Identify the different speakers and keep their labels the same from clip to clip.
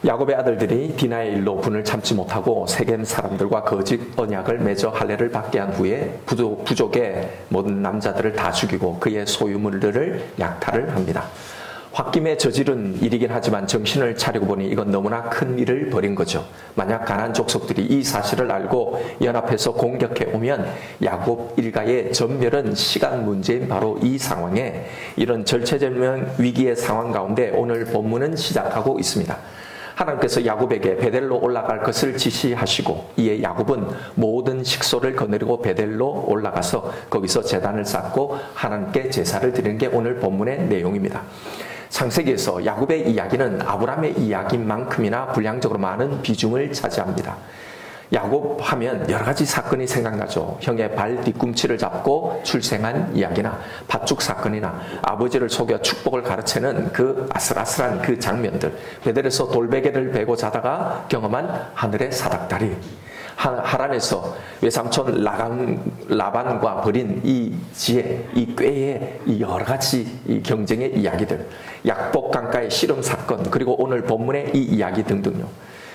Speaker 1: 야곱의 아들들이 디나의 일로 분을 참지 못하고 세겜 사람들과 거짓 언약을 맺어 할례를 받게 한 후에 부족의 모든 남자들을 다 죽이고 그의 소유물들을 약탈을 합니다. 홧김에 저지른 일이긴 하지만 정신을 차리고 보니 이건 너무나 큰 일을 벌인 거죠. 만약 가나안 족속들이 이 사실을 알고 연합해서 공격해 오면 야곱 일가의 전멸은 시간 문제인 바로 이 상황에, 이런 절체절명 위기의 상황 가운데 오늘 본문은 시작하고 있습니다. 하나님께서 야곱에게 베델로 올라갈 것을 지시하시고 이에 야곱은 모든 식소를 거느리고 베델로 올라가서 거기서 제단을 쌓고 하나님께 제사를 드리는 게 오늘 본문의 내용입니다. 창세기에서 야곱의 이야기는 아브라함의 이야기만큼이나 분량적으로 많은 비중을 차지합니다. 야곱 하면 여러 가지 사건이 생각나죠. 형의 발 뒤꿈치를 잡고 출생한 이야기나 팥죽 사건이나 아버지를 속여 축복을 가르치는 그 아슬아슬한 그 장면들, 베델에서 돌베개를 베고 자다가 경험한 하늘의 사닥다리, 하란에서 외삼촌 라반과 벌인 이 지혜, 이 꾀의 이 여러 가지 이 경쟁의 이야기들, 약복 강가의 씨름 사건, 그리고 오늘 본문의 이 이야기 등등요.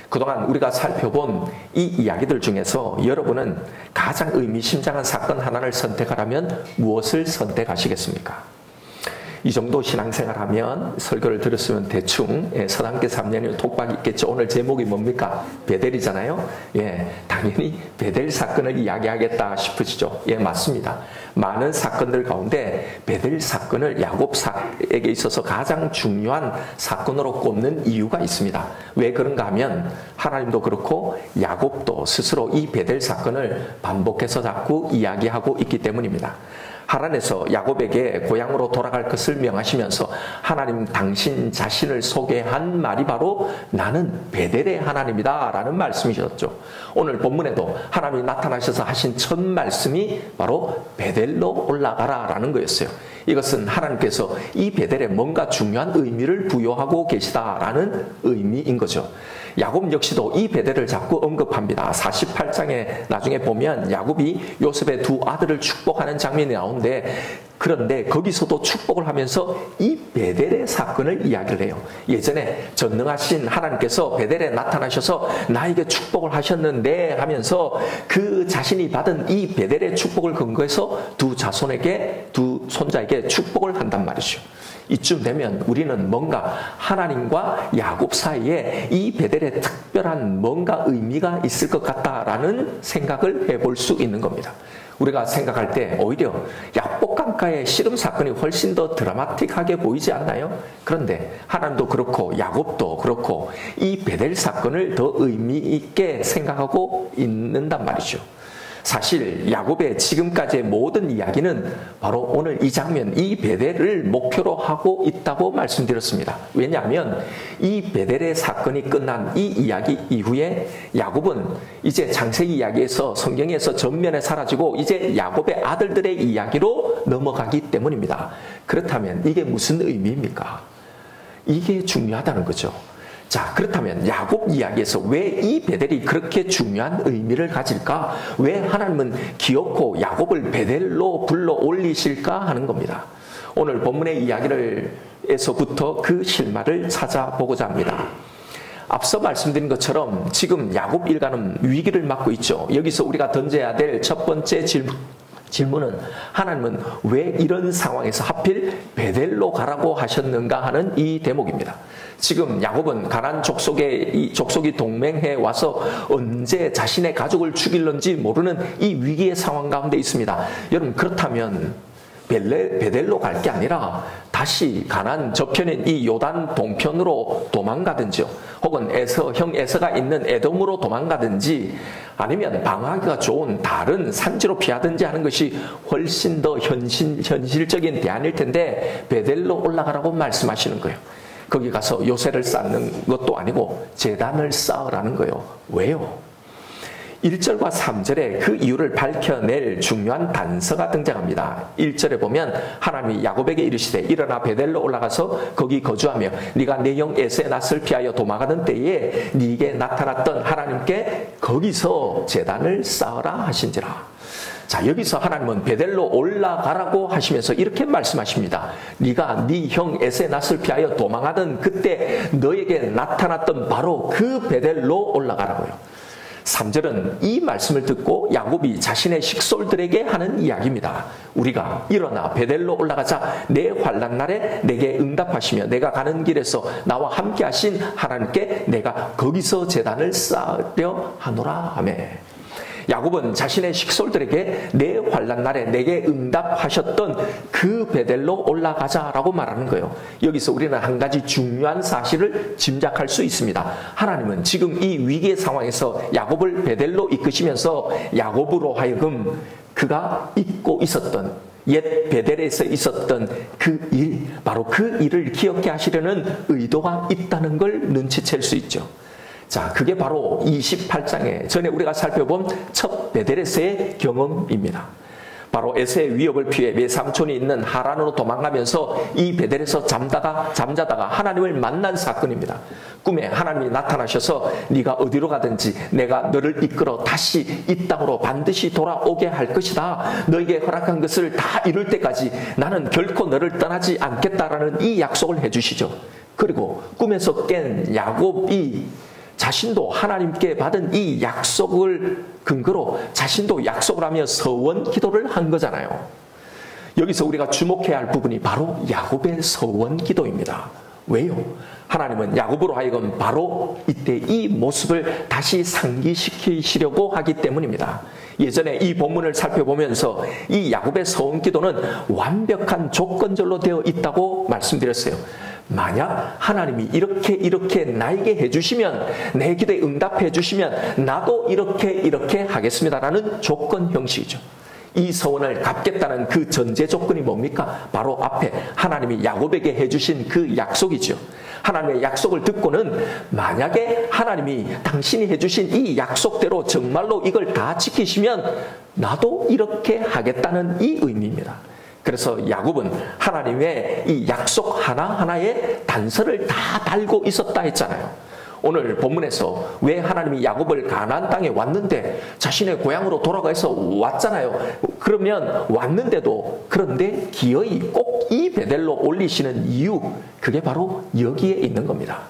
Speaker 1: 그동안 우리가 살펴본 이 이야기들 중에서 여러분은 가장 의미심장한 사건 하나를 선택하라면 무엇을 선택하시겠습니까? 이 정도 신앙생활하면 설교를 들었으면 대충 서당계 3년이면 톡박이 있겠죠. 오늘 제목이 뭡니까? 베델이잖아요. 예, 당연히 베델 사건을 이야기하겠다 싶으시죠. 예, 맞습니다. 많은 사건들 가운데 베델 사건을 야곱에게 있어서 가장 중요한 사건으로 꼽는 이유가 있습니다. 왜 그런가 하면 하나님도 그렇고 야곱도 스스로 이 베델 사건을 반복해서 자꾸 이야기하고 있기 때문입니다. 하란에서 야곱에게 고향으로 돌아갈 것을 명하시면서 하나님 당신 자신을 소개한 말이 바로 나는 베델의 하나님이다 라는 말씀이셨죠. 오늘 본문에도 하나님이 나타나셔서 하신 첫 말씀이 바로 베델로 올라가라 라는 거였어요. 이것은 하나님께서 이 베델에 뭔가 중요한 의미를 부여하고 계시다라는 의미인 거죠. 야곱 역시도 이 베델을 자꾸 언급합니다. 48장에 나중에 보면 야곱이 요셉의 두 아들을 축복하는 장면이 나오는데, 그런데 거기서도 축복을 하면서 이 베델의 사건을 이야기를 해요. 예전에 전능하신 하나님께서 베델에 나타나셔서 나에게 축복을 하셨는데 하면서 그 자신이 받은 이 베델의 축복을 근거해서 두 자손에게, 두 손자에게 축복을 한단 말이죠. 이쯤 되면 우리는 뭔가 하나님과 야곱 사이에 이 베델에 특별한 뭔가 의미가 있을 것 같다라는 생각을 해볼 수 있는 겁니다. 우리가 생각할 때 오히려 약복강가의 씨름 사건이 훨씬 더 드라마틱하게 보이지 않나요? 그런데 하나님도 그렇고 야곱도 그렇고 이 베델 사건을 더 의미 있게 생각하고 있는단 말이죠. 사실 야곱의 지금까지의 모든 이야기는 바로 오늘 이 장면, 이 베델을 목표로 하고 있다고 말씀드렸습니다. 왜냐하면 이 베델의 사건이 끝난 이 이야기 이후에 야곱은 이제 창세기 이야기에서, 성경에서 전면에 사라지고 이제 야곱의 아들들의 이야기로 넘어가기 때문입니다. 그렇다면 이게 무슨 의미입니까? 이게 중요하다는 거죠. 자, 그렇다면 야곱 이야기에서 왜 이 베델이 그렇게 중요한 의미를 가질까? 왜 하나님은 기어코 야곱을 베델로 불러 올리실까 하는 겁니다. 오늘 본문의 이야기에서부터 그 실마를 찾아보고자 합니다. 앞서 말씀드린 것처럼 지금 야곱 일가는 위기를 맞고 있죠. 여기서 우리가 던져야 될 첫 번째 질문은 하나님은 왜 이런 상황에서 하필 베델로 가라고 하셨는가 하는 이 대목입니다. 지금 야곱은 가나안 족속이 동맹해 와서 언제 자신의 가족을 죽일는지 모르는 이 위기의 상황 가운데 있습니다. 여러분, 그렇다면 베델로 갈 게 아니라 다시 가나안 저편인 이 요단 동편으로 도망가든지요, 혹은 형 에서가 있는 에돔으로 도망가든지, 아니면 방어하기가 좋은 다른 산지로 피하든지 하는 것이 훨씬 더 현실적인 대안일 텐데 베델로 올라가라고 말씀하시는 거예요. 거기 가서 요새를 쌓는 것도 아니고 제단을 쌓으라는 거예요. 왜요? 1절과 3절에 그 이유를 밝혀낼 중요한 단서가 등장합니다. 1절에 보면 하나님이 야곱에게 이르시되 일어나 베델로 올라가서 거기 거주하며 네가 내 형 에서의 낯을 피하여 도망하던 때에 네게 나타났던 하나님께 거기서 제단을 쌓으라 하신지라. 자, 여기서 하나님은 베델로 올라가라고 하시면서 이렇게 말씀하십니다. 네가 네 형 에세 낫을 피하여 도망하던 그때 너에게 나타났던 바로 그 베델로 올라가라고요. 3절은 이 말씀을 듣고 야곱이 자신의 식솔들에게 하는 이야기입니다. 우리가 일어나 베델로 올라가자. 내 환난 날에 내게 응답하시며 내가 가는 길에서 나와 함께 하신 하나님께 내가 거기서 제단을 쌓으려 하노라 하며, 야곱은 자신의 식솔들에게 내 환난 날에 내게 응답하셨던 그 베델로 올라가자라고 말하는 거예요. 여기서 우리는 한 가지 중요한 사실을 짐작할 수 있습니다. 하나님은 지금 이 위기의 상황에서 야곱을 베델로 이끄시면서 야곱으로 하여금 그가 잊고 있었던 옛 베델에서 있었던 그 일, 바로 그 일을 기억해 하시려는 의도가 있다는 걸 눈치챌 수 있죠. 자, 그게 바로 28장에 전에 우리가 살펴본 첫 베델에서의 경험입니다. 바로 에세의 위협을 피해 외삼촌이 있는 하란으로 도망가면서 이 베델에서 잠자다가 하나님을 만난 사건입니다. 꿈에 하나님이 나타나셔서 네가 어디로 가든지 내가 너를 이끌어 다시 이 땅으로 반드시 돌아오게 할 것이다. 너에게 허락한 것을 다 이룰 때까지 나는 결코 너를 떠나지 않겠다라는 이 약속을 해주시죠. 그리고 꿈에서 깬 야곱이 자신도 하나님께 받은 이 약속을 근거로 자신도 약속을 하며 서원 기도를 한 거잖아요. 여기서 우리가 주목해야 할 부분이 바로 야곱의 서원 기도입니다. 왜요? 하나님은 야곱으로 하여금 바로 이때 이 모습을 다시 상기시키시려고 하기 때문입니다. 예전에 이 본문을 살펴보면서 이 야곱의 서원 기도는 완벽한 조건절로 되어 있다고 말씀드렸어요. 만약 하나님이 이렇게 나에게 해주시면, 내 기도에 응답해 주시면 나도 이렇게 하겠습니다라는 조건 형식이죠. 이 서원을 갚겠다는 그 전제 조건이 뭡니까? 바로 앞에 하나님이 야곱에게 해주신 그 약속이죠. 하나님의 약속을 듣고는 만약에 하나님이 당신이 해주신 이 약속대로 정말로 이걸 다 지키시면 나도 이렇게 하겠다는 이 의미입니다. 그래서 야곱은 하나님의 이 약속 하나하나에 단서를 다 달고 있었다 했잖아요. 오늘 본문에서 왜 하나님이 야곱을 가나안 땅에 왔는데 자신의 고향으로 돌아가서 왔잖아요. 그러면 왔는데도 그런데 기어이 꼭 이 베델로 올리시는 이유, 그게 바로 여기에 있는 겁니다.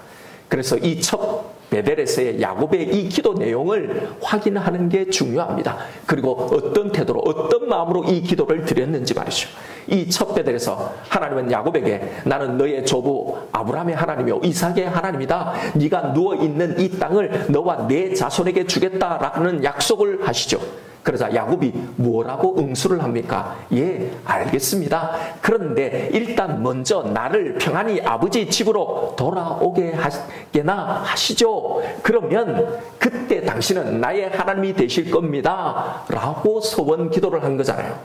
Speaker 1: 그래서 이 첫 베델에서의 야곱의 이 기도 내용을 확인하는 게 중요합니다. 그리고 어떤 태도로, 어떤 마음으로 이 기도를 드렸는지 말이죠. 이 첫 베델에서 하나님은 야곱에게 나는 너의 조부 아브라함의 하나님이요 이삭의 하나님이다. 네가 누워있는 이 땅을 너와 내 자손에게 주겠다라는 약속을 하시죠. 그러자 야곱이 뭐라고 응수를 합니까? 예, 알겠습니다. 그런데 일단 먼저 나를 평안히 아버지 집으로 돌아오게 하게나 하시죠. 그러면 그때 당신은 나의 하나님이 되실 겁니다. 라고 소원 기도를 한 거잖아요.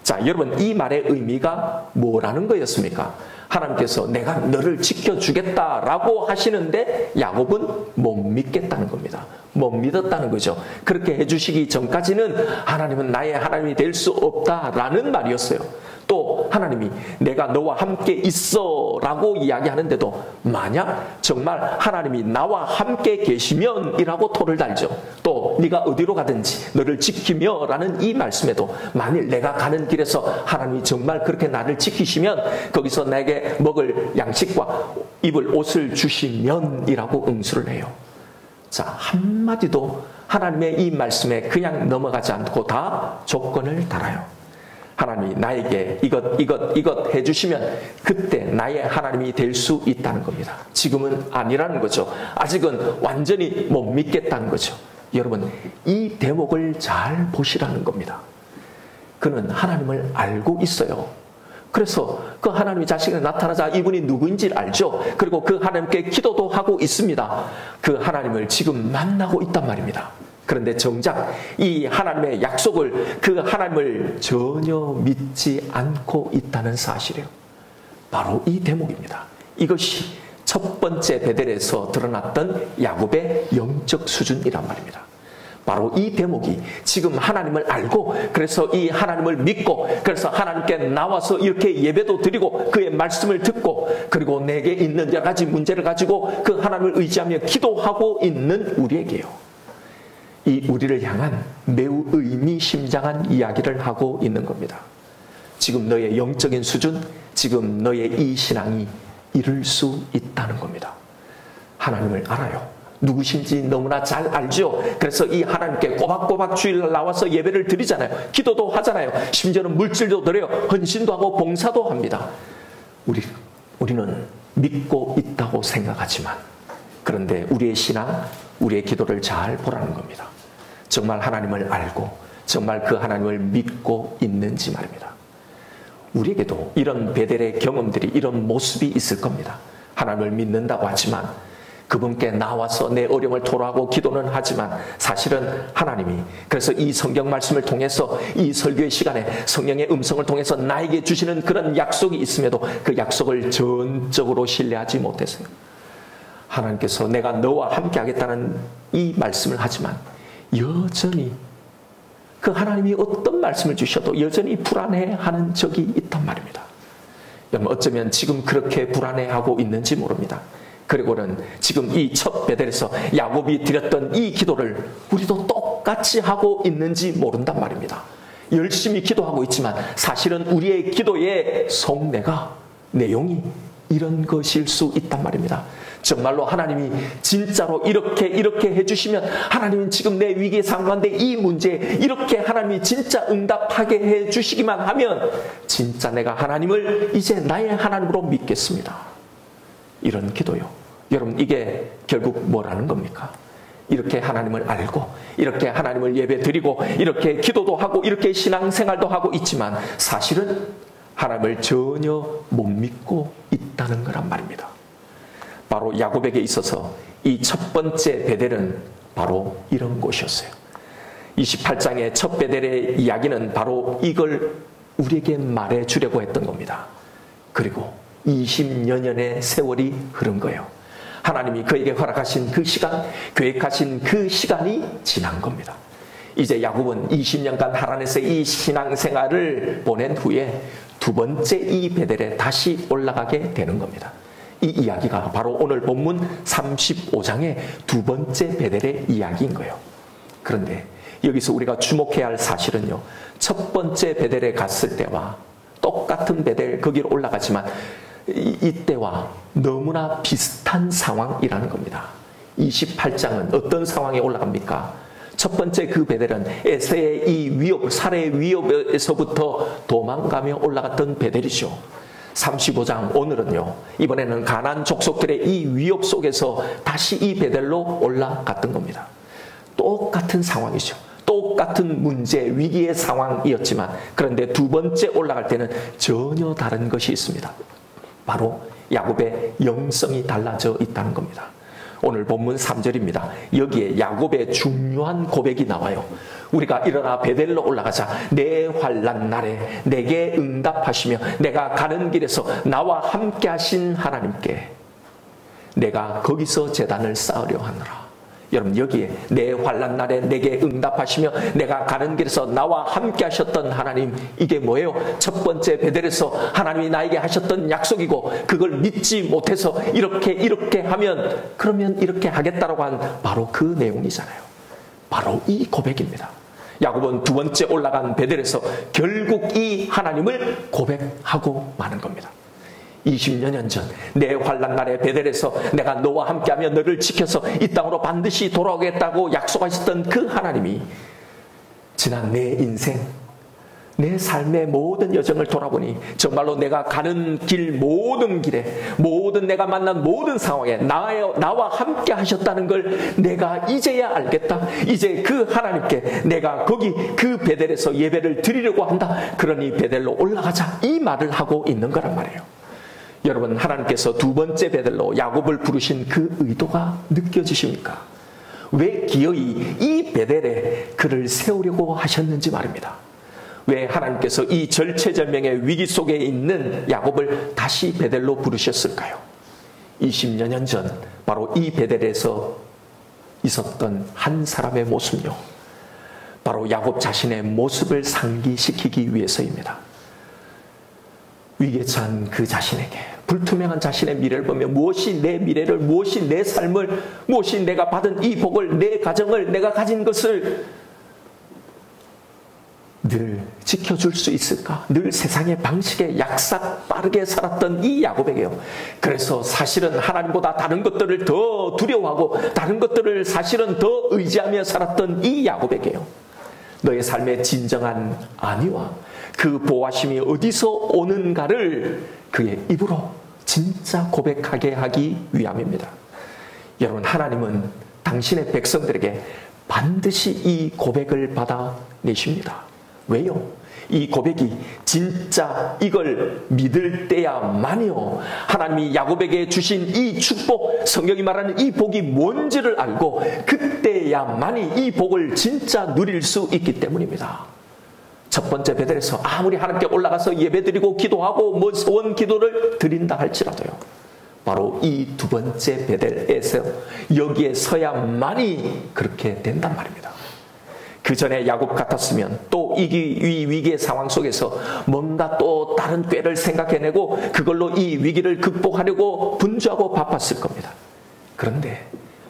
Speaker 1: 자, 여러분, 이 말의 의미가 뭐라는 거였습니까? 하나님께서 내가 너를 지켜주겠다라고 하시는데 야곱은 못 믿겠다는 겁니다. 못 믿었다는 거죠. 그렇게 해주시기 전까지는 하나님은 나의 하나님이 될 수 없다라는 말이었어요. 또 하나님이 내가 너와 함께 있어 라고 이야기하는데도 만약 정말 하나님이 나와 함께 계시면 이라고 토를 달죠. 또 네가 어디로 가든지 너를 지키며 라는 이 말씀에도 만일 내가 가는 길에서 하나님이 정말 그렇게 나를 지키시면 거기서 내게 먹을 양식과 입을 옷을 주시면 이라고 응수를 해요. 자, 한마디도 하나님의 이 말씀에 그냥 넘어가지 않고 다 조건을 달아요. 하나님이 나에게 이것 해주시면 그때 나의 하나님이 될 수 있다는 겁니다. 지금은 아니라는 거죠. 아직은 완전히 못 믿겠다는 거죠. 여러분, 이 대목을 잘 보시라는 겁니다. 그는 하나님을 알고 있어요. 그래서 그 하나님이 자신에게 나타나자 이분이 누구인지 알죠. 그리고 그 하나님께 기도도 하고 있습니다. 그 하나님을 지금 만나고 있단 말입니다. 그런데 정작 이 하나님의 약속을, 그 하나님을 전혀 믿지 않고 있다는 사실이에요. 바로 이 대목입니다. 이것이 첫 번째 베델에서 드러났던 야곱의 영적 수준이란 말입니다. 바로 이 대목이 지금 하나님을 알고 그래서 이 하나님을 믿고 그래서 하나님께 나와서 이렇게 예배도 드리고 그의 말씀을 듣고 그리고 내게 있는 여러 가지 문제를 가지고 그 하나님을 의지하며 기도하고 있는 우리에게요. 이 우리를 향한 매우 의미심장한 이야기를 하고 있는 겁니다. 지금 너의 영적인 수준, 지금 너의 이 신앙이 이룰 수 있다는 겁니다. 하나님을 알아요. 누구신지 너무나 잘 알죠. 그래서 이 하나님께 꼬박꼬박 주일날 나와서 예배를 드리잖아요. 기도도 하잖아요. 심지어는 물질도 드려요. 헌신도 하고 봉사도 합니다. 우리는 믿고 있다고 생각하지만, 그런데 우리의 신앙, 우리의 기도를 잘 보라는 겁니다. 정말 하나님을 알고 정말 그 하나님을 믿고 있는지 말입니다. 우리에게도 이런 베델의 경험들이, 이런 모습이 있을 겁니다. 하나님을 믿는다고 하지만, 그분께 나와서 내 어려움을 토로하고 기도는 하지만, 사실은 하나님이 그래서 이 성경 말씀을 통해서 이 설교의 시간에 성령의 음성을 통해서 나에게 주시는 그런 약속이 있음에도 그 약속을 전적으로 신뢰하지 못했어요. 하나님께서 내가 너와 함께 하겠다는 이 말씀을 하지만 여전히 그 하나님이 어떤 말씀을 주셔도 여전히 불안해하는 적이 있단 말입니다. 여러분, 어쩌면 지금 그렇게 불안해하고 있는지 모릅니다. 그리고는 지금 이 첫 베델에서 야곱이 드렸던 이 기도를 우리도 똑같이 하고 있는지 모른단 말입니다. 열심히 기도하고 있지만 사실은 우리의 기도의 속내가, 내용이 이런 것일 수 있단 말입니다. 정말로 하나님이 진짜로 이렇게 해주시면, 하나님은 지금 내 위기의 상황인데 이 문제에 이렇게 하나님이 진짜 응답하게 해주시기만 하면 진짜 내가 하나님을 이제 나의 하나님으로 믿겠습니다. 이런 기도요. 여러분, 이게 결국 뭐라는 겁니까? 이렇게 하나님을 알고 이렇게 하나님을 예배드리고 이렇게 기도도 하고 이렇게 신앙생활도 하고 있지만 사실은 하나님을 전혀 못 믿고 있다는 거란 말입니다. 바로 야곱에게 있어서 이 첫 번째 베델은 바로 이런 곳이었어요. 28장의 첫 베델의 이야기는 바로 이걸 우리에게 말해주려고 했던 겁니다. 그리고 20여 년의 세월이 흐른 거예요. 하나님이 그에게 허락하신 그 시간, 계획하신 그 시간이 지난 겁니다. 이제 야곱은 20년간 하란에서 이 신앙생활을 보낸 후에 두 번째 이 베델에 다시 올라가게 되는 겁니다. 이 이야기가 바로 오늘 본문 35장의 두 번째 베델의 이야기인 거예요. 그런데 여기서 우리가 주목해야 할 사실은요, 첫 번째 베델에 갔을 때와 똑같은 베델, 거기로 올라가지만 이때와 너무나 비슷한 상황이라는 겁니다. 28장은 어떤 상황에 올라갑니까? 첫 번째 그 베델은 에서의 이 위협, 살해의 위협에서부터 도망가며 올라갔던 베델이죠. 35장 오늘은요, 이번에는 가나안 족속들의 이 위협 속에서 다시 이 베델로 올라갔던 겁니다. 똑같은 상황이죠. 똑같은 문제, 위기의 상황이었지만, 그런데 두 번째 올라갈 때는 전혀 다른 것이 있습니다. 바로 야곱의 영성이 달라져 있다는 겁니다. 오늘 본문 3절입니다. 여기에 야곱의 중요한 고백이 나와요. 우리가 일어나 베델로 올라가자. 내 환난 날에 내게 응답하시며 내가 가는 길에서 나와 함께 하신 하나님께 내가 거기서 제단을 쌓으려 하노라. 여러분, 여기에 내 환난 날에 내게 응답하시며 내가 가는 길에서 나와 함께 하셨던 하나님, 이게 뭐예요? 첫 번째 베델에서 하나님이 나에게 하셨던 약속이고, 그걸 믿지 못해서 이렇게 하면, 그러면 이렇게 하겠다라고 한 바로 그 내용이잖아요. 바로 이 고백입니다. 야곱은 두 번째 올라간 베델에서 결국 이 하나님을 고백하고 마는 겁니다. 20여 년 전 내 환난 날에 베델에서 내가 너와 함께하며 너를 지켜서 이 땅으로 반드시 돌아오겠다고 약속하셨던 그 하나님이 지난 내 인생, 내 삶의 모든 여정을 돌아보니 정말로 내가 가는 길, 모든 길에, 모든 내가 만난 모든 상황에 나와 함께 하셨다는 걸 내가 이제야 알겠다. 이제 그 하나님께 내가 거기 그 베델에서 예배를 드리려고 한다. 그러니 베델로 올라가자, 이 말을 하고 있는 거란 말이에요. 여러분, 하나님께서 두 번째 베델로 야곱을 부르신 그 의도가 느껴지십니까? 왜 기어이 이 베델에 그를 세우려고 하셨는지 말입니다. 왜 하나님께서 이 절체절명의 위기 속에 있는 야곱을 다시 베델로 부르셨을까요? 20여 년 전 바로 이 베델에서 있었던 한 사람의 모습요, 바로 야곱 자신의 모습을 상기시키기 위해서입니다. 위기에 처한 그 자신에게 불투명한 자신의 미래를 보며 무엇이 내 미래를, 무엇이 내 삶을, 무엇이 내가 받은 이 복을, 내 가정을, 내가 가진 것을 늘 지켜줄 수 있을까? 늘 세상의 방식에 약삭 빠르게 살았던 이 야곱에게요. 그래서 사실은 하나님보다 다른 것들을 더 두려워하고 다른 것들을 사실은 더 의지하며 살았던 이 야곱에게요. 너의 삶의 진정한 안위와 그 보호하심이 어디서 오는가를 그의 입으로 진짜 고백하게 하기 위함입니다. 여러분, 하나님은 당신의 백성들에게 반드시 이 고백을 받아내십니다. 왜요? 이 고백이 진짜 이걸 믿을 때야만이요. 하나님이 야곱에게 주신 이 축복, 성경이 말하는 이 복이 뭔지를 알고 그때야만이 이 복을 진짜 누릴 수 있기 때문입니다. 첫 번째 베델에서 아무리 하나님께 올라가서 예배드리고 기도하고 뭐 소원 기도를 드린다 할지라도요. 바로 이 두 번째 베델에서 여기에 서야만이 그렇게 된단 말입니다. 그 전에 야곱 같았으면 또 이 위기의 상황 속에서 뭔가 또 다른 꾀를 생각해내고 그걸로 이 위기를 극복하려고 분주하고 바빴을 겁니다. 그런데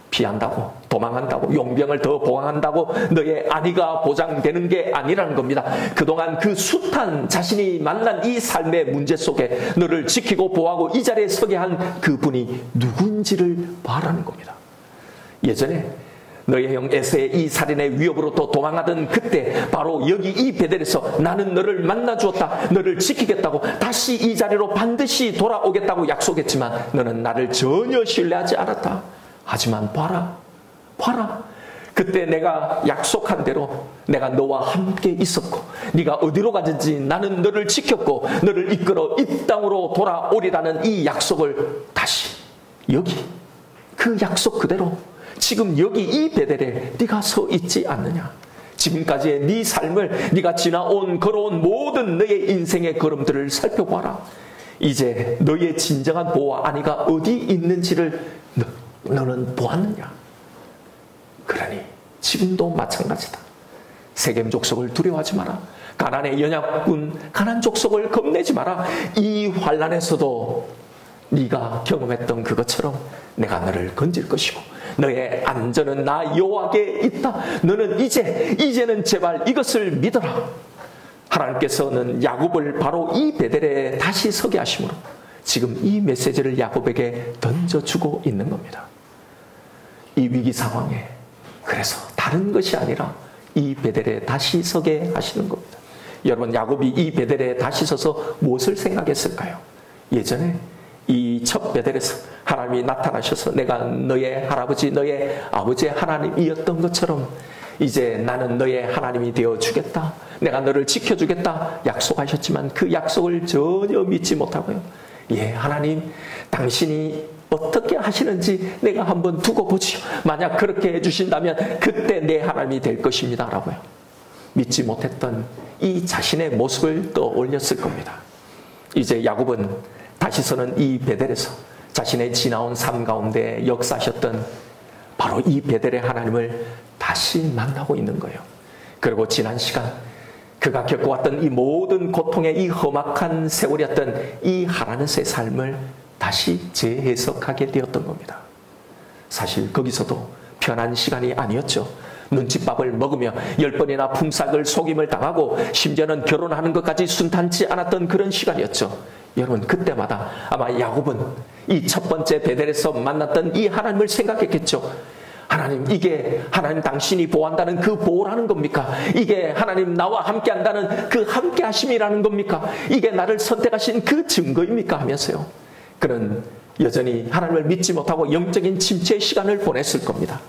Speaker 1: 피한다고, 도망한다고, 용병을 더 보강한다고 너의 안위가 보장되는 게 아니라는 겁니다. 그동안 그 숱한 자신이 만난 이 삶의 문제 속에 너를 지키고 보호하고 이 자리에 서게 한 그분이 누구인지를 말하는 겁니다. 예전에 너의 형 에서의 이 살인의 위협으로부터 도망하던 그때 바로 여기 이 베델에서 나는 너를 만나 주었다, 너를 지키겠다고, 다시 이 자리로 반드시 돌아오겠다고 약속했지만 너는 나를 전혀 신뢰하지 않았다. 하지만 봐라, 그때 내가 약속한 대로 내가 너와 함께 있었고 네가 어디로 가든지 나는 너를 지켰고 너를 이끌어 이 땅으로 돌아오리라는 이 약속을 다시 여기 그 약속 그대로 지금 여기 이 베델에 네가 서 있지 않느냐. 지금까지의 네 삶을, 네가 지나온 걸어온 모든 너의 인생의 걸음들을 살펴봐라. 이제 너의 진정한 보호와 안위가 어디 있는지를 너는 보았느냐. 그러니 지금도 마찬가지다. 세겜 족속을 두려워하지 마라. 가나안의 연약군 가나안 족속을 겁내지 마라. 이 환난에서도 네가 경험했던 그것처럼 내가 너를 건질 것이고 너의 안전은 나 여호와께 있다. 너는 이제는 제발 이것을 믿어라. 하나님께서는 야곱을 바로 이 베델에 다시 서게 하심으로 지금 이 메시지를 야곱에게 던져주고 있는 겁니다. 이 위기 상황에 그래서 다른 것이 아니라 이 베델에 다시 서게 하시는 겁니다. 여러분, 야곱이 이 베델에 다시 서서 무엇을 생각했을까요? 예전에 이 첫 베델에서 하나님이 나타나셔서 내가 너의 할아버지, 너의 아버지의 하나님이었던 것처럼 이제 나는 너의 하나님이 되어주겠다, 내가 너를 지켜주겠다 약속하셨지만 그 약속을 전혀 믿지 못하고요. 예, 하나님 당신이 어떻게 하시는지 내가 한번 두고 보지요. 만약 그렇게 해주신다면 그때 내 하나님이 될 것입니다 라고요. 믿지 못했던 이 자신의 모습을 떠올렸을 겁니다. 이제 야곱은 다시서는 이 베델에서 자신의 지나온 삶 가운데 역사하셨던 바로 이 베델의 하나님을 다시 만나고 있는 거예요. 그리고 지난 시간 그가 겪어왔던 이 모든 고통의 이 험악한 세월이었던 이 하나님의 삶을 다시 재해석하게 되었던 겁니다. 사실 거기서도 편한 시간이 아니었죠. 눈칫밥을 먹으며 10번이나 품삯을 속임을 당하고 심지어는 결혼하는 것까지 순탄치 않았던 그런 시간이었죠. 여러분, 그때마다 아마 야곱은 이 첫 번째 베델에서 만났던 이 하나님을 생각했겠죠. 하나님, 이게 하나님 당신이 보호한다는 그 보호라는 겁니까? 이게 하나님 나와 함께 한다는 그 함께 하심이라는 겁니까? 이게 나를 선택하신 그 증거입니까? 하면서요. 그는 여전히 하나님을 믿지 못하고 영적인 침체의 시간을 보냈을 겁니다.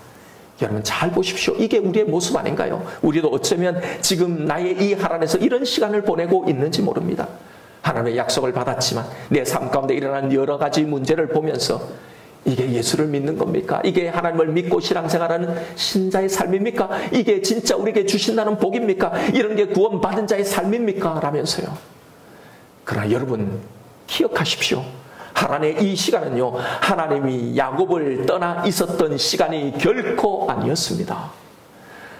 Speaker 1: 여러분 잘 보십시오. 이게 우리의 모습 아닌가요? 우리도 어쩌면 지금 나의 이 하나님에서 이런 시간을 보내고 있는지 모릅니다. 하나님의 약속을 받았지만 내 삶 가운데 일어난 여러 가지 문제를 보면서 이게 예수를 믿는 겁니까? 이게 하나님을 믿고 신앙생활하는 신자의 삶입니까? 이게 진짜 우리에게 주신다는 복입니까? 이런 게 구원받은 자의 삶입니까? 라면서요. 그러나 여러분 기억하십시오. 하나님의 이 시간은요, 하나님이 야곱을 떠나 있었던 시간이 결코 아니었습니다.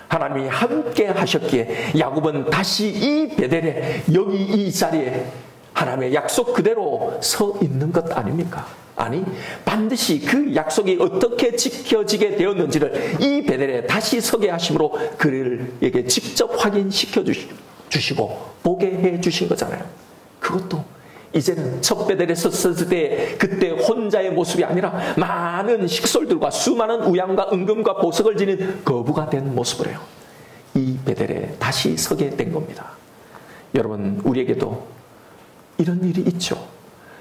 Speaker 1: 하나님이 함께 하셨기에 야곱은 다시 이 베델에, 여기 이 자리에 하나님의 약속 그대로 서 있는 것 아닙니까? 아니, 반드시 그 약속이 어떻게 지켜지게 되었는지를 이 베델에 다시 서게 하심으로 그에게 직접 확인시켜 주시고 보게 해 주신 거잖아요. 그것도 이제는 첫 베델에 섰을 때 그때 혼자의 모습이 아니라 많은 식솔들과 수많은 우양과 은금과 보석을 지닌 거부가 된 모습을 해요. 이 베델에 다시 서게 된 겁니다. 여러분, 우리에게도 이런 일이 있죠.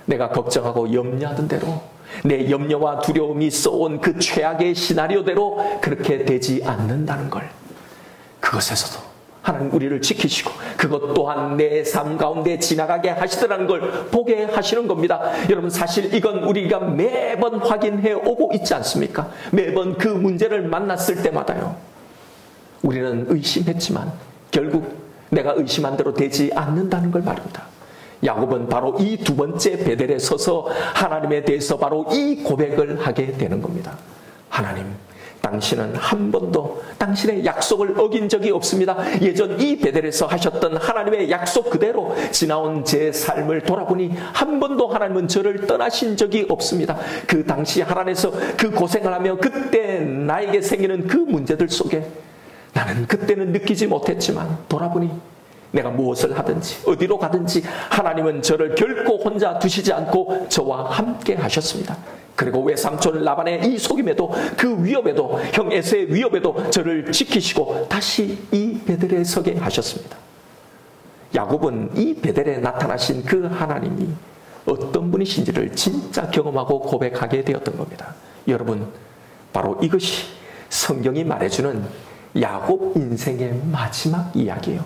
Speaker 1: 내가 걱정하고 염려하던 대로 내 염려와 두려움이 써온 그 최악의 시나리오대로 그렇게 되지 않는다는 걸, 그것에서도 하나님 우리를 지키시고 그것 또한 내 삶 가운데 지나가게 하시더라는 걸 보게 하시는 겁니다. 여러분, 사실 이건 우리가 매번 확인해 오고 있지 않습니까? 매번 그 문제를 만났을 때마다요, 우리는 의심했지만 결국 내가 의심한 대로 되지 않는다는 걸 말입니다. 야곱은 바로 이 두 번째 베델에 서서 하나님에 대해서 바로 이 고백을 하게 되는 겁니다. 하나님, 당신은 한 번도 당신의 약속을 어긴 적이 없습니다. 예전 이 베델에서 하셨던 하나님의 약속 그대로 지나온 제 삶을 돌아보니 한 번도 하나님은 저를 떠나신 적이 없습니다. 그 당시 하나님께서 그 고생을 하며 그때 나에게 생기는 그 문제들 속에 나는 그때는 느끼지 못했지만 돌아보니 내가 무엇을 하든지 어디로 가든지 하나님은 저를 결코 혼자 두시지 않고 저와 함께 하셨습니다. 그리고 외삼촌 라반의 이 속임에도 그 위협에도 형 에서의 위협에도 저를 지키시고 다시 이 베델에 서게 하셨습니다. 야곱은 이 베델에 나타나신 그 하나님이 어떤 분이신지를 진짜 경험하고 고백하게 되었던 겁니다. 여러분, 바로 이것이 성경이 말해주는 야곱 인생의 마지막 이야기예요.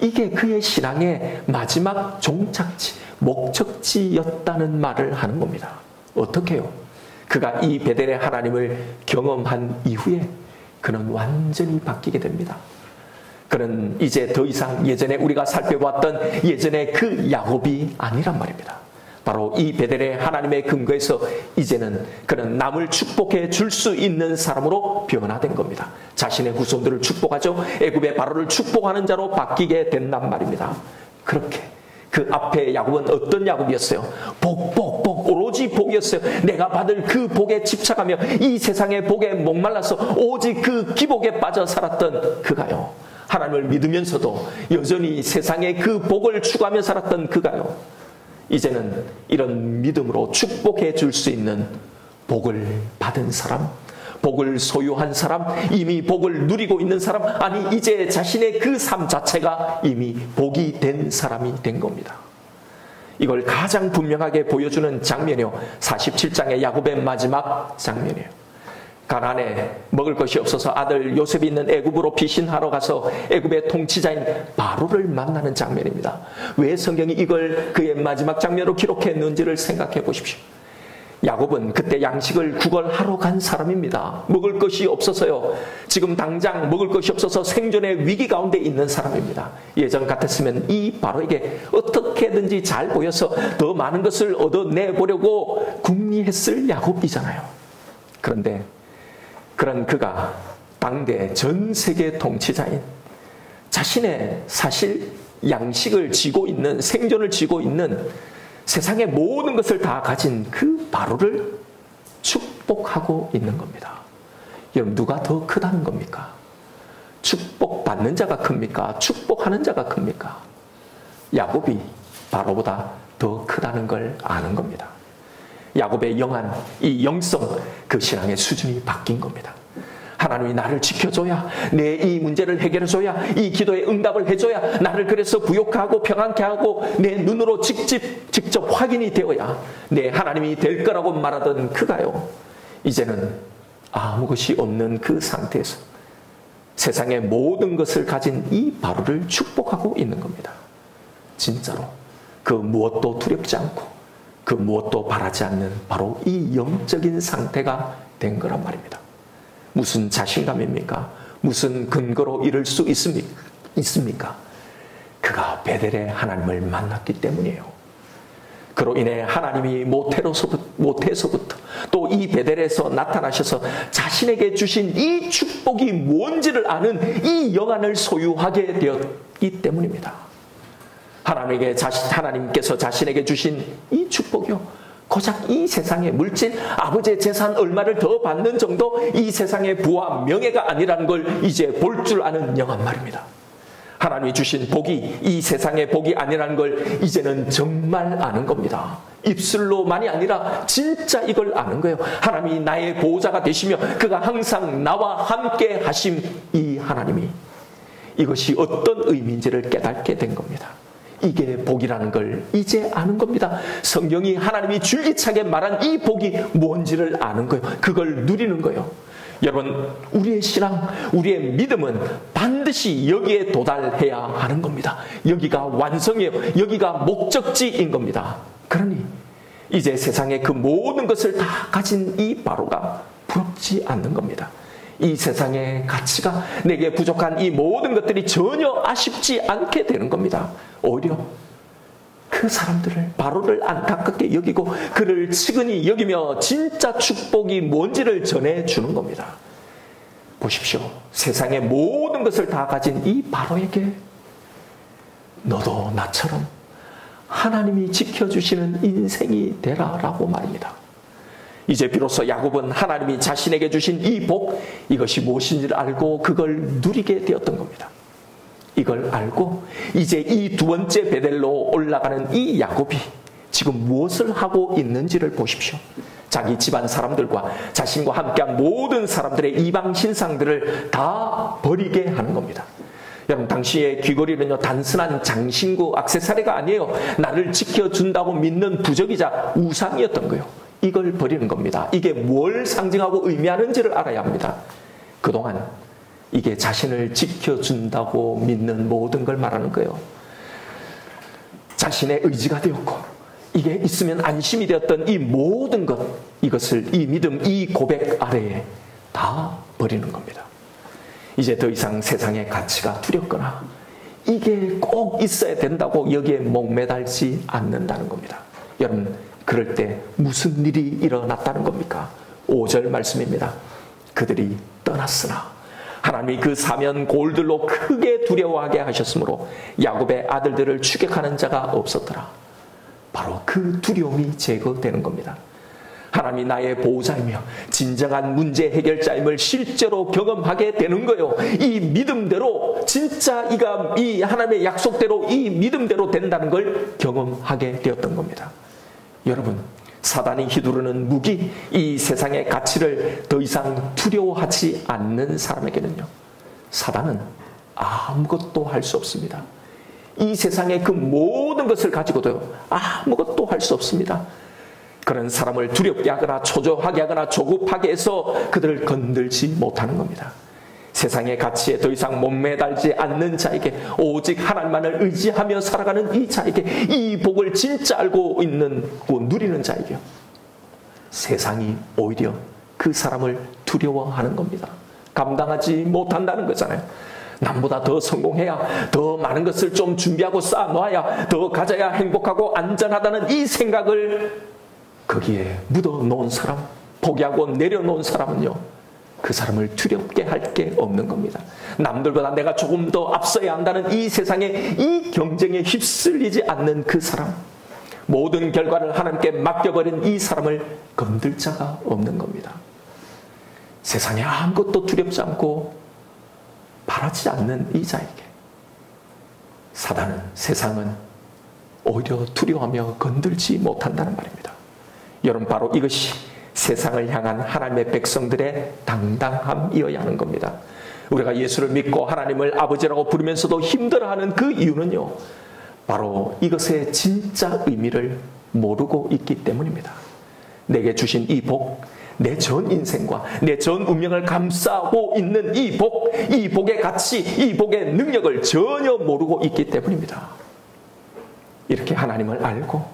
Speaker 1: 이게 그의 신앙의 마지막 종착지, 목적지였다는 말을 하는 겁니다. 어떻게 해요? 그가 이 베델의 하나님을 경험한 이후에 그는 완전히 바뀌게 됩니다. 그는 이제 더 이상 예전에 우리가 살펴봤던 예전의 그 야곱이 아니란 말입니다. 바로 이 베델의 하나님의 근거에서 이제는 그는 남을 축복해 줄 수 있는 사람으로 변화된 겁니다. 자신의 후손들을 축복하죠. 애굽의 바로를 축복하는 자로 바뀌게 된단 말입니다. 그렇게 그 앞에 야곱은 어떤 야곱이었어요? 복, 오로지 복이었어요. 내가 받을 그 복에 집착하며 이 세상의 복에 목말라서 오직 그 기복에 빠져 살았던 그가요. 하나님을 믿으면서도 여전히 세상의 그 복을 추구하며 살았던 그가요. 이제는 이런 믿음으로 축복해 줄 수 있는 복을 받은 사람, 복을 소유한 사람, 이미 복을 누리고 있는 사람, 아니 이제 자신의 그 삶 자체가 이미 복이 된 사람이 된 겁니다. 이걸 가장 분명하게 보여주는 장면이요, 47장의 야곱의 마지막 장면이에요. 가나안에 먹을 것이 없어서 아들 요셉이 있는 애굽으로 피신하러 가서 애굽의 통치자인 바로를 만나는 장면입니다. 왜 성경이 이걸 그의 마지막 장면으로 기록했는지를 생각해 보십시오. 야곱은 그때 양식을 구걸하러 간 사람입니다. 먹을 것이 없어서요. 지금 당장 먹을 것이 없어서 생존의 위기 가운데 있는 사람입니다. 예전 같았으면 이 바로에게 어떻게든지 잘 보여서 더 많은 것을 얻어내보려고 궁리했을 야곱이잖아요. 그런데 그런 그가 당대 전 세계 통치자인 자신의 사실 양식을 쥐고 있는, 생존을 쥐고 있는 세상의 모든 것을 다 가진 그 바로를 축복하고 있는 겁니다. 여러분, 누가 더 크다는 겁니까? 축복받는 자가 큽니까? 축복하는 자가 큽니까? 야곱이 바로보다 더 크다는 걸 아는 겁니다. 야곱의 영한 이 영성, 그 신앙의 수준이 바뀐 겁니다. 하나님이 나를 지켜줘야, 내 이 문제를 해결해줘야, 이 기도에 응답을 해줘야, 나를 그래서 부욕하고 평안케 하고 내 눈으로 직접 확인이 되어야 내 하나님이 될 거라고 말하던 그가요, 이제는 아무 것이 없는 그 상태에서 세상의 모든 것을 가진 이 바로를 축복하고 있는 겁니다. 진짜로 그 무엇도 두렵지 않고 그 무엇도 바라지 않는 바로 이 영적인 상태가 된 거란 말입니다. 무슨 자신감입니까? 무슨 근거로 이룰 수 있습니까? 그가 베델의 하나님을 만났기 때문이에요. 그로 인해 하나님이 모태에서부터 또 이 베델에서 나타나셔서 자신에게 주신 이 축복이 뭔지를 아는 이 영안을 소유하게 되었기 때문입니다. 하나님께서 자신에게 주신 이 축복이요, 고작 이 세상의 물질, 아버지의 재산 얼마를 더 받는 정도, 이 세상의 부와 명예가 아니라는 걸 이제 볼 줄 아는 영한 말입니다. 하나님이 주신 복이 이 세상의 복이 아니라는 걸 이제는 정말 아는 겁니다. 입술로만이 아니라 진짜 이걸 아는 거예요. 하나님이 나의 보호자가 되시며 그가 항상 나와 함께 하심, 이 하나님이 이것이 어떤 의미인지를 깨닫게 된 겁니다. 이게 복이라는 걸 이제 아는 겁니다. 성경이 하나님이 줄기차게 말한 이 복이 뭔지를 아는 거예요. 그걸 누리는 거예요. 여러분, 우리의 신앙, 우리의 믿음은 반드시 여기에 도달해야 하는 겁니다. 여기가 완성이에요. 여기가 목적지인 겁니다. 그러니 이제 세상의 그 모든 것을 다 가진 이 바로가 부럽지 않는 겁니다. 이 세상의 가치가, 내게 부족한 이 모든 것들이 전혀 아쉽지 않게 되는 겁니다. 오히려 그 사람들을, 바로를 안타깝게 여기고 그를 측은히 여기며 진짜 축복이 뭔지를 전해주는 겁니다. 보십시오. 세상의 모든 것을 다 가진 이 바로에게 너도 나처럼 하나님이 지켜주시는 인생이 되라라고 말입니다. 이제 비로소 야곱은 하나님이 자신에게 주신 이 복, 이것이 무엇인지를 알고 그걸 누리게 되었던 겁니다. 이걸 알고 이제 이 두 번째 베델로 올라가는 이 야곱이 지금 무엇을 하고 있는지를 보십시오. 자기 집안 사람들과 자신과 함께한 모든 사람들의 이방 신상들을 다 버리게 하는 겁니다. 여러분, 당시의 귀걸이는요, 단순한 장신구 액세서리가 아니에요. 나를 지켜준다고 믿는 부적이자 우상이었던 거예요. 이걸 버리는 겁니다. 이게 뭘 상징하고 의미하는지를 알아야 합니다. 그동안 이게 자신을 지켜준다고 믿는 모든 걸 말하는 거예요. 자신의 의지가 되었고 이게 있으면 안심이 되었던 이 모든 것, 이것을 이 믿음, 이 고백 아래에 다 버리는 겁니다. 이제 더 이상 세상의 가치가 두렵거나 이게 꼭 있어야 된다고 여기에 목매달지 않는다는 겁니다. 여러분, 그럴 때 무슨 일이 일어났다는 겁니까? 5절 말씀입니다. 그들이 떠났으나 하나님이 그 사면 골들로 크게 두려워하게 하셨으므로 야곱의 아들들을 추격하는 자가 없었더라. 바로 그 두려움이 제거되는 겁니다. 하나님이 나의 보호자이며 진정한 문제 해결자임을 실제로 경험하게 되는 거예요. 이 믿음대로, 진짜 이 하나님의 약속대로 이 믿음대로 된다는 걸 경험하게 되었던 겁니다. 여러분, 사단이 휘두르는 무기, 이 세상의 가치를 더 이상 두려워하지 않는 사람에게는요, 사단은 아무것도 할 수 없습니다. 이 세상의 그 모든 것을 가지고도요, 아무것도 할 수 없습니다. 그런 사람을 두렵게 하거나 초조하게 하거나 조급하게 해서 그들을 건들지 못하는 겁니다. 세상의 가치에 더 이상 목매달지 않는 자에게, 오직 하나님만을 의지하며 살아가는 이 자에게, 이 복을 진짜 알고 있고 누리는 자에게 세상이 오히려 그 사람을 두려워하는 겁니다. 감당하지 못한다는 거잖아요. 남보다 더 성공해야, 더 많은 것을 좀 준비하고 쌓아놓아야, 더 가져야 행복하고 안전하다는 이 생각을 거기에 묻어놓은 사람, 포기하고 내려놓은 사람은요, 그 사람을 두렵게 할 게 없는 겁니다. 남들보다 내가 조금 더 앞서야 한다는 이 세상의 이 경쟁에 휩쓸리지 않는 그 사람, 모든 결과를 하나님께 맡겨버린 이 사람을 건들 자가 없는 겁니다. 세상에 아무것도 두렵지 않고 바라지 않는 이 자에게 사단은, 세상은 오히려 두려워하며 건들지 못한다는 말입니다. 여러분, 바로 이것이 세상을 향한 하나님의 백성들의 당당함이어야 하는 겁니다. 우리가 예수를 믿고 하나님을 아버지라고 부르면서도 힘들어하는 그 이유는요, 바로 이것의 진짜 의미를 모르고 있기 때문입니다. 내게 주신 이 복, 내 전 인생과 내 전 운명을 감싸고 있는 이 복, 이 복의 가치, 이 복의 능력을 전혀 모르고 있기 때문입니다. 이렇게 하나님을 알고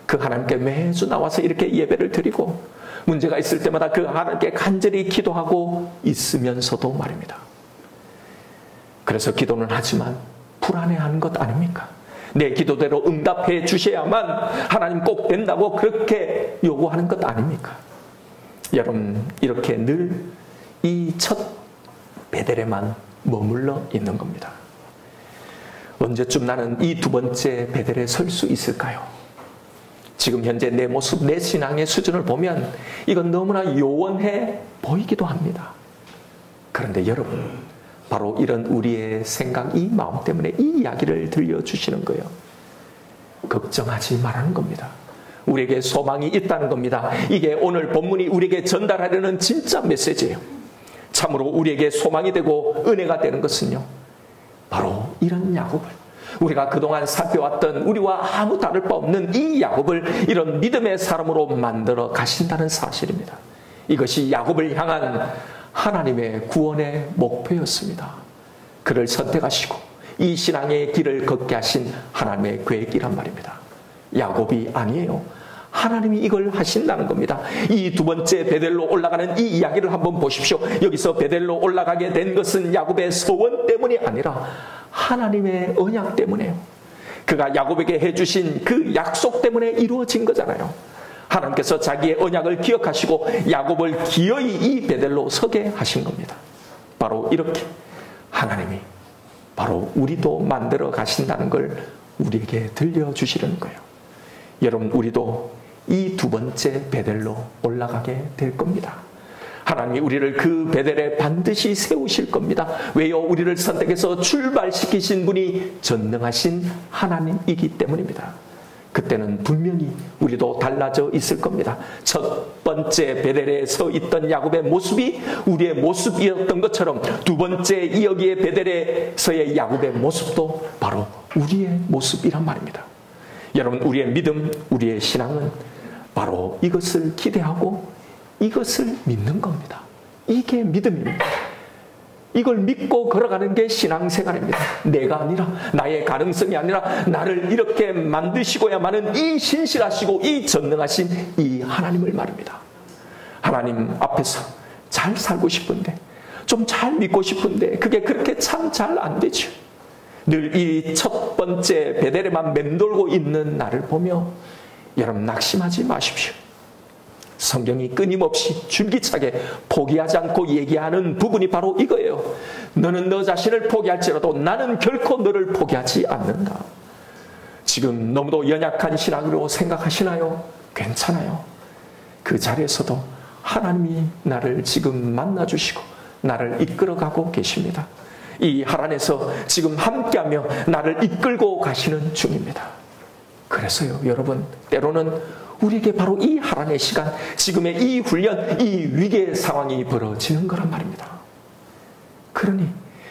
Speaker 1: 그 하나님께 매주 나와서 이렇게 예배를 드리고 문제가 있을 때마다 그 하나님께 간절히 기도하고 있으면서도 말입니다. 그래서 기도는 하지만 불안해하는 것 아닙니까? 내 기도대로 응답해 주셔야만 하나님 꼭 된다고 그렇게 요구하는 것 아닙니까? 여러분, 이렇게 늘 이 첫 베델에만 머물러 있는 겁니다. 언제쯤 나는 이 두 번째 베델에 설 수 있을까요? 지금 현재 내 모습, 내 신앙의 수준을 보면 이건 너무나 요원해 보이기도 합니다. 그런데 여러분, 바로 이런 우리의 생각, 이 마음 때문에 이 이야기를 들려주시는 거예요. 걱정하지 말라는 겁니다. 우리에게 소망이 있다는 겁니다. 이게 오늘 본문이 우리에게 전달하려는 진짜 메시지예요. 참으로 우리에게 소망이 되고 은혜가 되는 것은요, 바로 이런 야곱을, 우리가 그동안 살펴왔던 우리와 아무 다를 바 없는 이 야곱을 이런 믿음의 사람으로 만들어 가신다는 사실입니다. 이것이 야곱을 향한 하나님의 구원의 목표였습니다. 그를 선택하시고 이 신앙의 길을 걷게 하신 하나님의 계획이란 말입니다. 야곱이 아니에요. 하나님이 이걸 하신다는 겁니다. 이 두 번째 베델로 올라가는 이 이야기를 한번 보십시오. 여기서 베델로 올라가게 된 것은 야곱의 소원 때문이 아니라 하나님의 언약 때문에요. 그가 야곱에게 해주신 그 약속 때문에 이루어진 거잖아요. 하나님께서 자기의 언약을 기억하시고 야곱을 기어이 이 베델로 서게 하신 겁니다. 바로 이렇게 하나님이 바로 우리도 만들어 가신다는 걸 우리에게 들려주시려는 거예요. 여러분, 우리도 이 두 번째 베델로 올라가게 될 겁니다. 하나님이 우리를 그 베델에 반드시 세우실 겁니다. 왜요? 우리를 선택해서 출발시키신 분이 전능하신 하나님이기 때문입니다. 그때는 분명히 우리도 달라져 있을 겁니다. 첫 번째 베델에 서 있던 야곱의 모습이 우리의 모습이었던 것처럼 두 번째 여기의 베델에서의 야곱의 모습도 바로 우리의 모습이란 말입니다. 여러분, 우리의 믿음, 우리의 신앙은 바로 이것을 기대하고 이것을 믿는 겁니다. 이게 믿음입니다. 이걸 믿고 걸어가는 게 신앙생활입니다. 내가 아니라, 나의 가능성이 아니라 나를 이렇게 만드시고야만은 이 신실하시고 이 전능하신 이 하나님을 말입니다. 하나님 앞에서 잘 살고 싶은데, 좀 잘 믿고 싶은데 그게 그렇게 참 잘 안 되죠. 늘 이 첫 번째 베델에만 맴돌고 있는 나를 보며 여러분, 낙심하지 마십시오. 성경이 끊임없이 줄기차게 포기하지 않고 얘기하는 부분이 바로 이거예요. 너는 너 자신을 포기할지라도 나는 결코 너를 포기하지 않는다. 지금 너무도 연약한 신앙으로 생각하시나요? 괜찮아요. 그 자리에서도 하나님이 나를 지금 만나주시고 나를 이끌어가고 계십니다. 이 하란에서 지금 함께하며 나를 이끌고 가시는 중입니다. 그래서요, 여러분, 때로는 우리에게 바로 이 하란의 시간, 지금의 이 훈련, 이 위기의 상황이 벌어지는 거란 말입니다. 그러니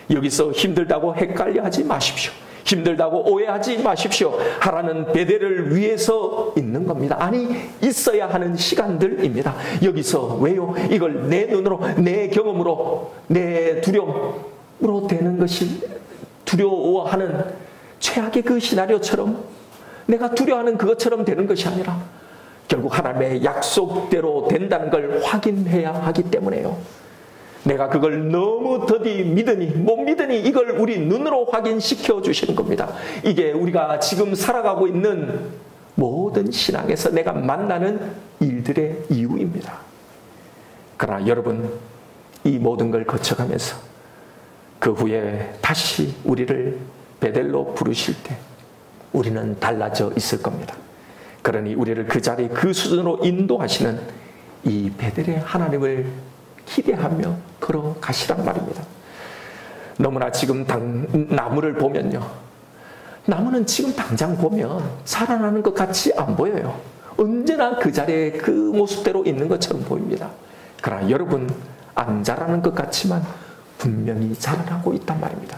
Speaker 1: 여기서 힘들다고 헷갈려 하지 마십시오. 힘들다고 오해하지 마십시오. 하란은 베델을 위해서 있는 겁니다. 아니, 있어야 하는 시간들입니다. 여기서 왜요? 이걸 내 눈으로, 내 경험으로, 내 두려움으로 되는 것이, 두려워하는 최악의 그 시나리오처럼, 내가 두려워하는 그것처럼 되는 것이 아니라 결국 하나님의 약속대로 된다는 걸 확인해야 하기 때문에요. 내가 그걸 너무 더디 믿으니 못 믿으니 이걸 우리 눈으로 확인시켜 주시는 겁니다. 이게 우리가 지금 살아가고 있는 모든 신앙에서 내가 만나는 일들의 이유입니다. 그러나 여러분, 이 모든 걸 거쳐가면서 그 후에 다시 우리를 베델로 부르실 때 우리는 달라져 있을 겁니다. 그러니 우리를 그 자리, 그 수준으로 인도하시는 이 베델의 하나님을 기대하며 걸어가시란 말입니다. 너무나 지금 나무를 보면요, 나무는 지금 당장 보면 자라나는 것 같이 안 보여요. 언제나 그 자리에 그 모습대로 있는 것처럼 보입니다. 그러나 여러분, 안 자라는 것 같지만 분명히 자라나고 있단 말입니다.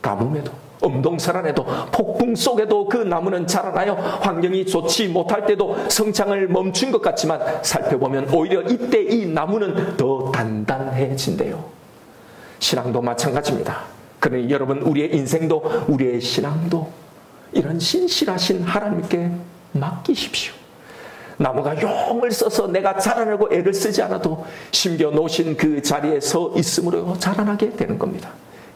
Speaker 1: 가뭄에도, 엄동설안에도, 폭풍 속에도 그 나무는 자라나요. 환경이 좋지 못할 때도 성장을 멈춘 것 같지만 살펴보면 오히려 이때 이 나무는 더 단단해진대요. 신앙도 마찬가지입니다. 그러니 여러분, 우리의 인생도 우리의 신앙도 이런 신실하신 하나님께 맡기십시오. 나무가 용을 써서 내가 자라나고 애를 쓰지 않아도 심겨 놓으신 그 자리에 서 있음으로 자라나게 되는 겁니다.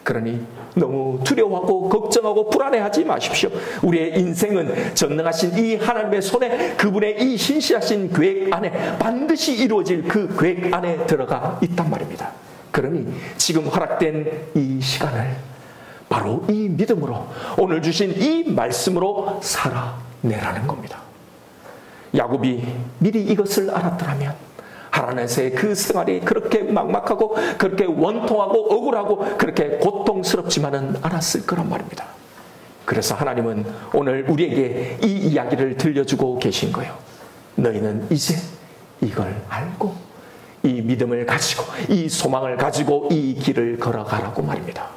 Speaker 1: 그러니 너무 두려워하고 걱정하고 불안해하지 마십시오. 우리의 인생은 전능하신 이 하나님의 손에, 그분의 이 신실하신 계획 안에, 반드시 이루어질 그 계획 안에 들어가 있단 말입니다. 그러니 지금 허락된 이 시간을 바로 이 믿음으로 오늘 주신 이 말씀으로 살아내라는 겁니다. 야곱이 미리 이것을 알았더라면 하나님에서의 그 생활이 그렇게 막막하고 그렇게 원통하고 억울하고 그렇게 고통스럽지만은 않았을 거란 말입니다. 그래서 하나님은 오늘 우리에게 이 이야기를 들려주고 계신 거예요. 너희는 이제 이걸 알고 이 믿음을 가지고 이 소망을 가지고 이 길을 걸어가라고 말입니다.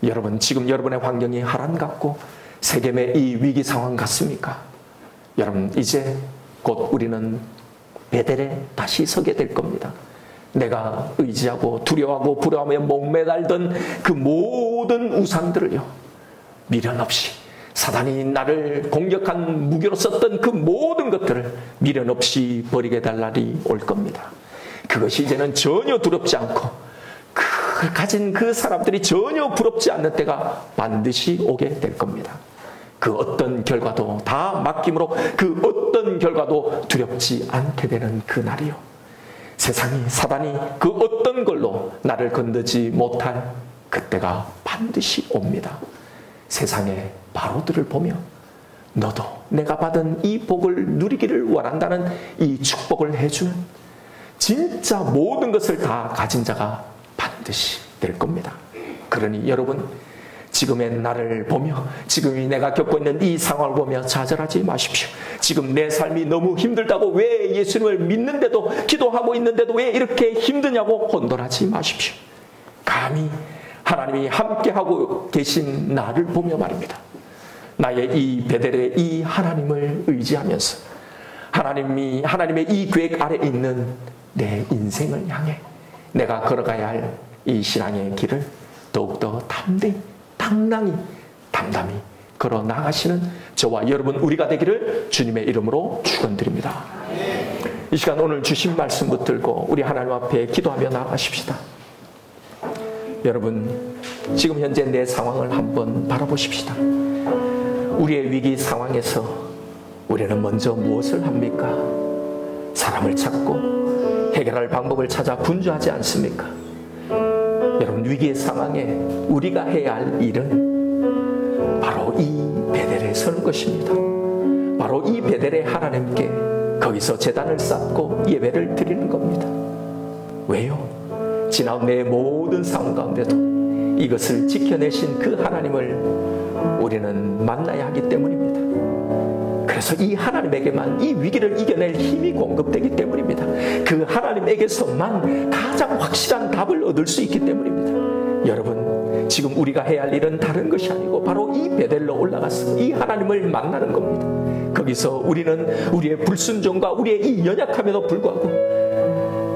Speaker 1: 여러분, 지금 여러분의 환경이 하란 같고 세겜의 이 위기 상황 같습니까? 여러분, 이제 곧 우리는 베델에 다시 서게 될 겁니다. 내가 의지하고 두려워하고 불안하며 목매달던 그 모든 우상들을요, 미련 없이 사단이 나를 공격한 무기로 썼던 그 모든 것들을 미련 없이 버리게 될 날이 올 겁니다. 그것이 이제는 전혀 두렵지 않고 가진 그 사람들이 전혀 부럽지 않는 때가 반드시 오게 될 겁니다. 그 어떤 결과도 다 맡김으로 그 어떤 결과도 두렵지 않게 되는 그 날이요. 세상이 사단이 그 어떤 걸로 나를 건드지 못할 그때가 반드시 옵니다. 세상의 바로들을 보며 너도 내가 받은 이 복을 누리기를 원한다는 이 축복을 해주는 진짜 모든 것을 다 가진 자가 반드시 될 겁니다. 그러니 여러분, 지금의 나를 보며 지금이 내가 겪고 있는 이 상황을 보며 좌절하지 마십시오. 지금 내 삶이 너무 힘들다고 왜 예수님을 믿는데도 기도하고 있는데도 왜 이렇게 힘드냐고 혼돈하지 마십시오. 감히 하나님이 함께하고 계신 나를 보며 말입니다. 나의 이 베델의 이 하나님을 의지하면서 하나님의 이 계획 아래 있는 내 인생을 향해 내가 걸어가야 할 이 신앙의 길을 더욱더 당당히 담담히 걸어 나가시는 저와 여러분 우리가 되기를 주님의 이름으로 축원드립니다. 이 시간 오늘 주신 말씀 붙들고 우리 하나님 앞에 기도하며 나가십시다. 여러분, 지금 현재 내 상황을 한번 바라보십시다. 우리의 위기 상황에서 우리는 먼저 무엇을 합니까? 사람을 찾고 해결할 방법을 찾아 분주하지 않습니까? 여러분, 위기의 상황에 우리가 해야 할 일은 바로 이 베델에 서는 것입니다. 바로 이 베델의 하나님께 거기서 제단을 쌓고 예배를 드리는 겁니다. 왜요? 지나온 내 모든 상황 가운데도 이것을 지켜내신 그 하나님을 우리는 만나야 하기 때문입니다. 그래서 이 하나님에게만 이 위기를 이겨낼 힘이 공급되기 때문입니다. 그 하나님에게서만 가장 확실한 답을 얻을 수 있기 때문입니다. 여러분, 지금 우리가 해야 할 일은 다른 것이 아니고 바로 이 베델로 올라가서 이 하나님을 만나는 겁니다. 거기서 우리는 우리의 불순종과 우리의 이 연약함에도 불구하고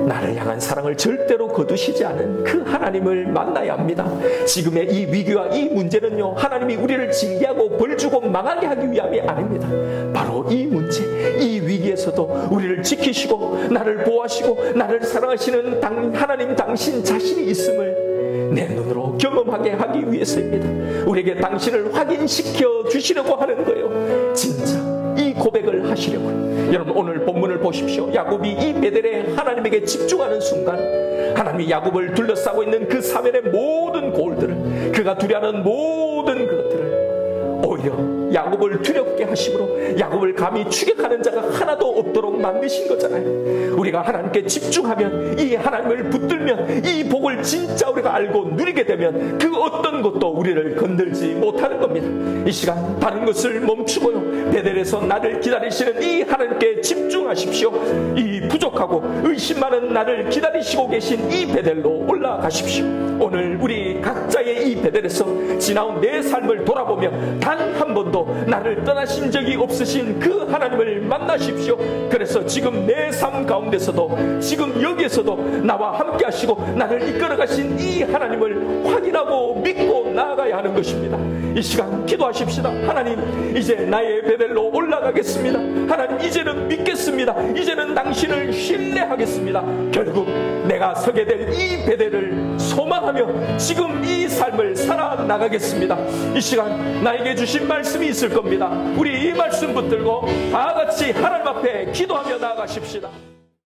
Speaker 1: 나를 향한 사랑을 절대로 거두시지 않은 그 하나님을 만나야 합니다. 지금의 이 위기와 이 문제는요, 하나님이 우리를 징계하고 벌주고 망하게 하기 위함이 아닙니다. 바로 이 문제, 이 위기에서도 우리를 지키시고 나를 보호하시고 나를 사랑하시는 하나님 당신 자신이 있음을 내 눈으로 경험하게 하기 위해서입니다. 우리에게 당신을 확인시켜 주시려고 하는 거예요. 진짜 이 고백을 하시려고요. 여러분, 오늘 본문을 보십시오. 야곱이 이 베델의 하나님에게 집중하는 순간 하나님이 야곱을 둘러싸고 있는 그 사면의 모든 골들을, 그가 두려워하는 모든 것들을 오히려 야곱을 두렵게 하심으로 야곱을 감히 추격하는 자가 하나도 없도록 만드신 거잖아요. 우리가 하나님께 집중하면, 이 하나님을 붙들면, 이 복을 진짜 우리가 알고 누리게 되면 그 어떤 것도 우리를 건들지 못하는 겁니다. 이 시간 다른 것을 멈추고요, 베델에서 나를 기다리시는 이 하나님께 집중하십시오. 이 부족하고 의심 많은 나를 기다리시고 계신 이 베델로 올라가십시오. 오늘 우리 각자의 이 베델에서 지나온 내 삶을 돌아보며 단 한 번도 나를 떠나신 적이 없으신 그 하나님을 만나십시오. 그래서 지금 내 삶 가운데서도, 지금 여기에서도 나와 함께 하시고 나를 이끌어 가신 이 하나님을 확인하고 믿고 나아가야 하는 것입니다. 이 시간 기도하십시다. 하나님, 이제 나의 베델로 올라가겠습니다. 하나님, 이제는 믿겠습니다. 이제는 당신을 신뢰하겠습니다. 결국 내가 서게 될 이 베델을 소망하며 지금 이 삶을 살아나가겠습니다. 이 시간 나에게 주신 말씀이 있을 겁니다. 우리 이 말씀 붙들고 다 같이 하나님 앞에 기도하며 나아가십시다.